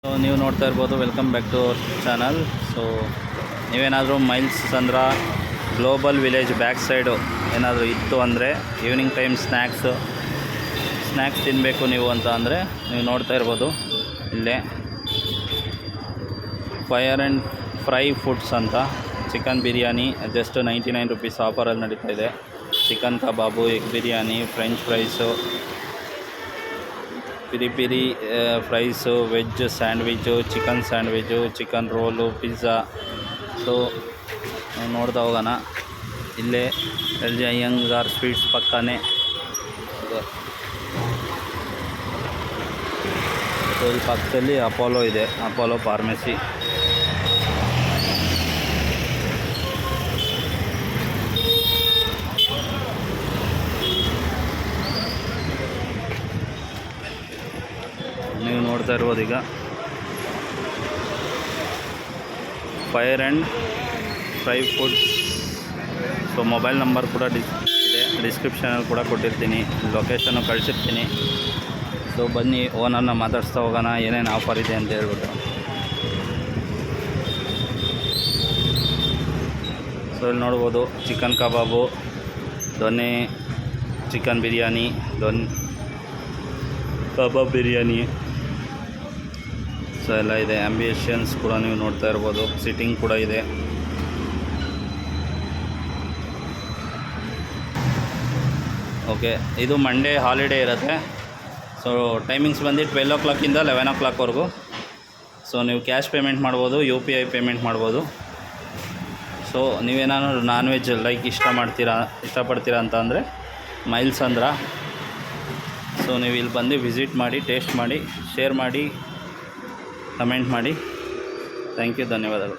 So ನೀವು ನೋಡ್ತಾ ಇರ್ಬೋದು, welcome back to our channel. So ನೀವೇನಾದರೂ Mylasandra global village back side ಏನಾದರೂ ಇತ್ತು ಅಂದರೆ ಈವ್ನಿಂಗ್ ಟೈಮ್ ಸ್ನ್ಯಾಕ್ಸ್ ತಿನ್ನಬೇಕು ನೀವು ಅಂತ ಅಂದರೆ ನೀವು ನೋಡ್ತಾ ಇರ್ಬೋದು, ಇಲ್ಲೇ ಫೈರ್ ಆ್ಯಂಡ್ ಫ್ರೈ ಫುಡ್ಸ್ ಅಂತ ಚಿಕನ್ ಬಿರಿಯಾನಿ ಜಸ್ಟ್ 99 ರುಪೀಸ್ ಆಫರಲ್ಲಿ ನಡೀತಾ ಇದೆ. Chicken kebab, egg biryani, French fries, peri fries, veg sandwich, chicken sandwich, chicken roll, pizza. So ನೋಡ್ತಾ ಹೋಗೋಣ. ಇಲ್ಲೇ LG ಅಯ್ಯಂಗಾರ್ ಸ್ವೀಟ್ಸ್ ಪಕ್ಕನೇ. ಸೊ ಇಲ್ಲಿ ಪಕ್ಕದಲ್ಲಿ ಅಪೋಲೋ ಇದೆ, ಅಪೋಲೋ ಫಾರ್ಮಸಿ. ನೀವು ನೋಡ್ತಾ ಇರ್ಬೋದು ಈಗ fire and fry foods. So mobile number ಕೂಡ ಇದೆ, ಡಿಸ್ಕ್ರಿಪ್ಷನಲ್ಲಿ ಕೂಡ ಕೊಟ್ಟಿರ್ತೀನಿ, ಲೊಕೇಶನ್ನು ಕಳಿಸಿರ್ತೀನಿ. ಸೊ ಬನ್ನಿ ಓನರ್ನ ಮಾತಾಡಿಸ್ತಾ ಹೋಗೋಣ, ಏನೇನು ಆಫರ್ ಇದೆ ಅಂತ ಹೇಳ್ಬಿಟ್ಟು. ಸೊ ಇಲ್ಲಿ ನೋಡ್ಬೋದು ಚಿಕನ್ ಕಬಾಬು, ದೊನ್ನೆ ಚಿಕನ್ ಬಿರಿಯಾನಿ, ಕಬಾಬ್ ಬಿರಿಯಾನಿ. ಸೊ ಎಲ್ಲ ಇದೆ. ಆಂಬಿಯನ್ಸ್ ಕೂಡ ನೀವು ನೋಡ್ತಾ ಇರ್ಬೋದು, ಸಿಟ್ಟಿಂಗ್ ಕೂಡ ಇದೆ. ಓಕೆ, ಇದು ಮಂಡೇ ಹಾಲಿಡೇ ಇರುತ್ತೆ. ಸೊ ಟೈಮಿಂಗ್ಸ್ ಬಂದು 12 o'clock-ಇಂದ 11 o'clock-ವರೆಗೂ. ಸೊ ನೀವು ಕ್ಯಾಶ್ ಪೇಮೆಂಟ್ ಮಾಡ್ಬೋದು, UPI ಪೇಮೆಂಟ್ ಮಾಡ್ಬೋದು. ಸೊ ನೀವೇನಾದ್ರು ನಾನ್ ವೆಜ್ ಇಷ್ಟಪಡ್ತೀರಾ ಅಂತ ಅಂದರೆ ಮೈಲ್ಸ್ ಅಂದ್ರ. ಸೊ ನೀವು ಇಲ್ಲಿ ಬಂದು ವಿಸಿಟ್ ಮಾಡಿ, ಟೇಸ್ಟ್ ಮಾಡಿ, ಶೇರ್ ಮಾಡಿ, ಕಮೆಂಟ್ ಮಾಡಿ. ಥ್ಯಾಂಕ್ ಯು, ಧನ್ಯವಾದಗಳು.